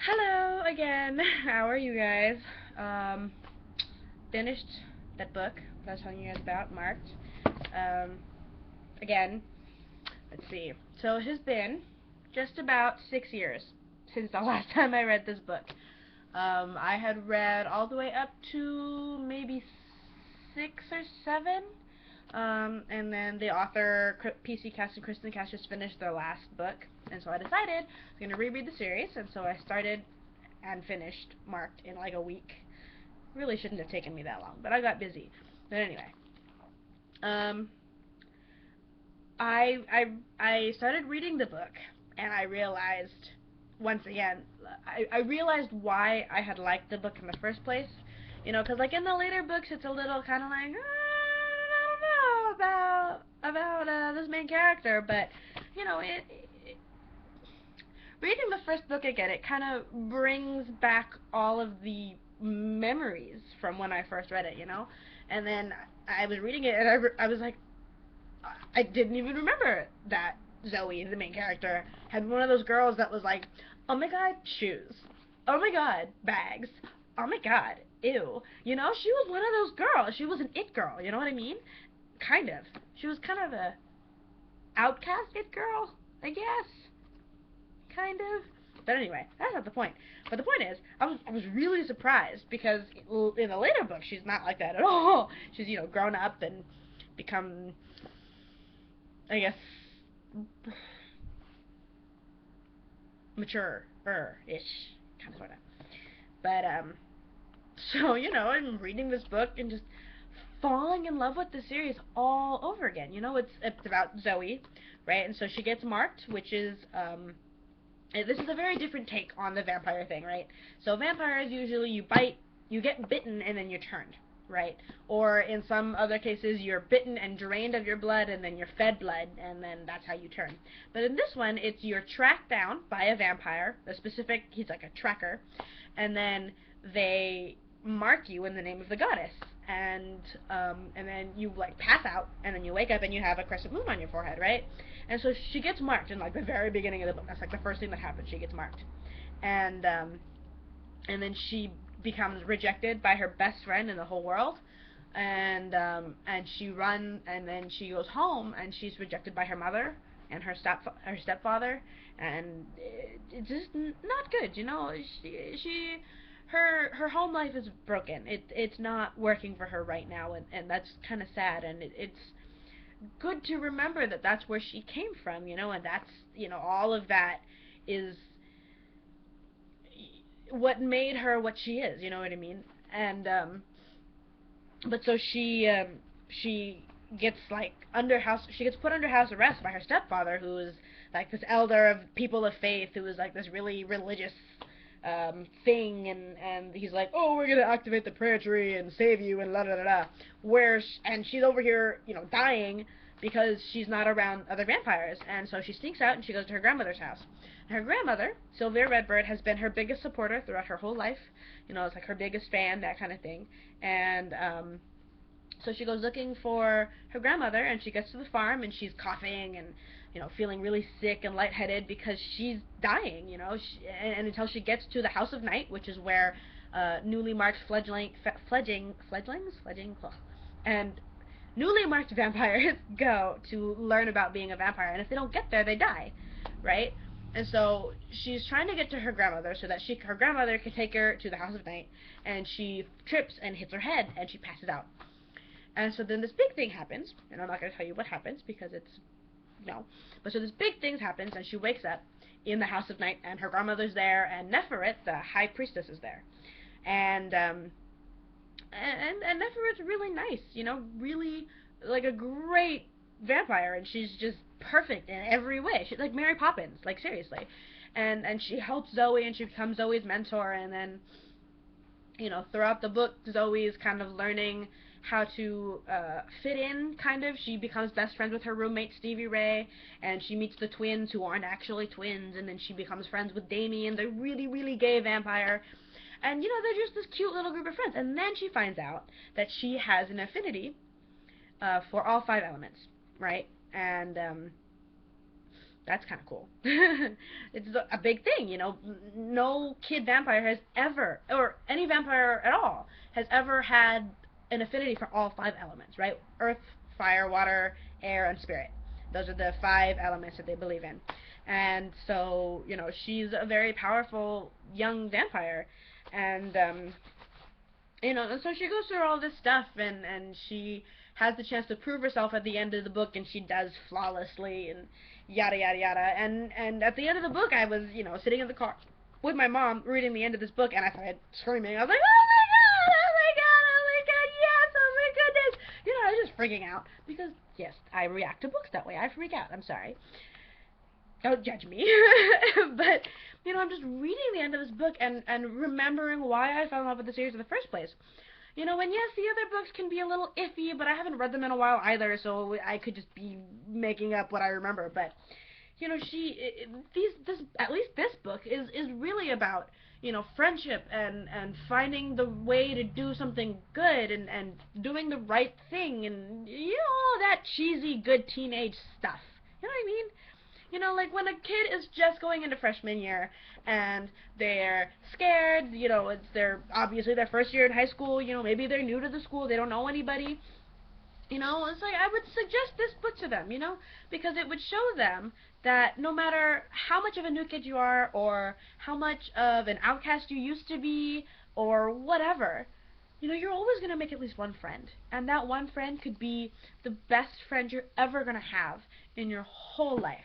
Hello again. How are you guys? Um, Finished that book that I was telling you guys about, marked. Um, Again, let's see. So it has been just about 6 years since the last time I read this book. I had read all the way up to maybe six or seven. And then the author, PC Cast and Kristin Cast, just finished their last book. And so I decided I was going to reread the series. And so I started and finished marked in like a week. Really shouldn't have taken me that long, but I got busy. But anyway, um, I started reading the book, and I realized once again, I realized why I had liked the book in the first place. You know, because like in the later books, it's a little kind of like I don't know about this main character, but you know, reading the first book again, it kind of brings back all of the memories from when I first read it, you know? And then I was reading it, and I was like, I didn't even remember that Zoe, the main character, had one of those girls that was like, oh my god, shoes. Oh my god, bags. Oh my god, ew. You know, she was one of those girls. She was an it girl, you know what I mean? Kind of. She was kind of a outcast it girl, I guess. Kind of. But anyway, that's not the point. But the point is, I was really surprised because in the later book she's not like that at all. She's grown up and become, I guess, mature ish, kind of sorta. But so I'm reading this book and just falling in love with the series all over again. It's about Zoe, right? And so she gets marked, which is this is a very different take on the vampire thing, right? So vampires usually you get bitten and then you're turned, right? Or in some other cases you're bitten and drained of your blood and then you're fed blood and then that's how you turn. But in this one, it's you're tracked down by a vampire, he's like a tracker, and then they mark you in the name of the goddess. And then you like pass out and then you wake up and you have a crescent moon on your forehead, right? And so she gets marked in like the very beginning of the book. That's like the first thing that happens. She gets marked, and and then she becomes rejected by her best friend in the whole world, and and then she goes home and she's rejected by her mother and her stepfather, and it's just not good. She her home life is broken. It's not working for her right now, and that's kind of sad. And it's good to remember that that's where she came from, and that's, all of that is what made her what she is, you know what I mean? And but so she gets like she gets put under house arrest by her stepfather, who is like this elder of people of faith, who is like this really religious thing, and he's like, oh, we're gonna activate the prayer tree and save you and la da da da. And she's over here, dying because she's not around other vampires, and so she sneaks out and she goes to her grandmother's house. And her grandmother, Sylvia Redbird, has been her biggest supporter throughout her whole life. It's like her biggest fan, that kind of thing. And so she goes looking for her grandmother, and she gets to the farm, and she's coughing and feeling really sick and lightheaded because she's dying. And until she gets to the House of Night, which is where newly marked and newly marked vampires go to learn about being a vampire. And if they don't get there, they die, right? And so she's trying to get to her grandmother so that her grandmother can take her to the House of Night, and she trips and hits her head and she passes out. And so then this big thing happens, and I'm not going to tell you what happens because it's no. But so this big thing happens, and she wakes up in the House of Night, and her grandmother's there, and Neferet, the high priestess, is there, and Neferet's really nice, really like a great vampire, and she's just perfect in every way. She's like Mary Poppins, like seriously, and she helps Zoe, and she becomes Zoe's mentor, and then throughout the book, Zoe is kind of learning how to fit in, kind of. She becomes best friends with her roommate, Stevie Ray, and she meets the twins who aren't actually twins, and then she becomes friends with Damien, the really, really gay vampire. And, they're just this cute little group of friends. And then she finds out that she has an affinity for all five elements, right? And That's kind of cool. It's a big thing, you know. No kid vampire has ever, or any vampire at all, has ever had an affinity for all five elements, right? Earth, fire, water, air, and spirit. Those are the five elements that they believe in. And so, you know, she's a very powerful young vampire. And, you know, and so she goes through all this stuff, and she has the chance to prove herself at the end of the book, and she does flawlessly, and yada yada yada. And at the end of the book, I was, you know, sitting in the car with my mom reading the end of this book, and I started screaming. I was like, oh my god, oh my god, oh my god, yes, oh my goodness. You know, I was just freaking out because yes, I react to books that way. I freak out. I'm sorry. Don't judge me. But you know, I'm just reading the end of this book and remembering why I fell in love with the series in the first place. You know, and yes, the other books can be a little iffy, but I haven't read them in a while either, so I could just be making up what I remember. But you know, at least this book is really about, you know, friendship and finding the way to do something good and doing the right thing, and you know, all that cheesy good teenage stuff. You know what I mean? You know, like when a kid is just going into freshman year and they're scared, you know, it's their obviously their first year in high school, you know, maybe they're new to the school, they don't know anybody. You know, it's like I would suggest this book to them, you know, because it would show them that no matter how much of a new kid you are, or how much of an outcast you used to be, or whatever, you know, you're always going to make at least one friend. And that one friend could be the best friend you're ever going to have in your whole life.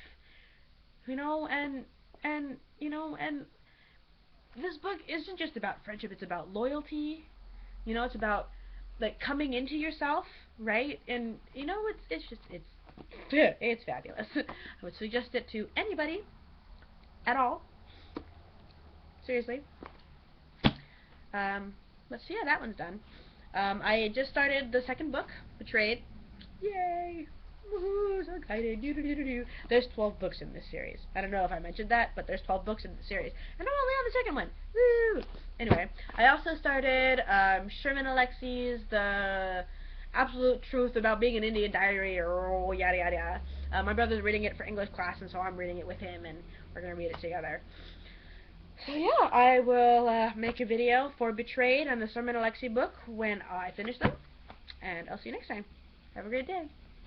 You know, and you know, and this book isn't just about friendship, it's about loyalty. You know, it's about like coming into yourself, right? And you know, it's fabulous. I would suggest it to anybody at all. Seriously. Let's see, yeah, that one's done. I just started the second book, Betrayed. Yay! Woohoo, so excited. There's 12 books in this series. I don't know if I mentioned that, but there's 12 books in the series. And I'm only on the second one. Woo! Anyway, I also started Sherman Alexie's The Absolute Truth About Being an Indian Diary, or yada yada yada. My brother's reading it for English class, and so I'm reading it with him, and we're going to read it together. So yeah, I will make a video for Betrayed and the Sherman Alexie book when I finish them, and I'll see you next time. Have a great day.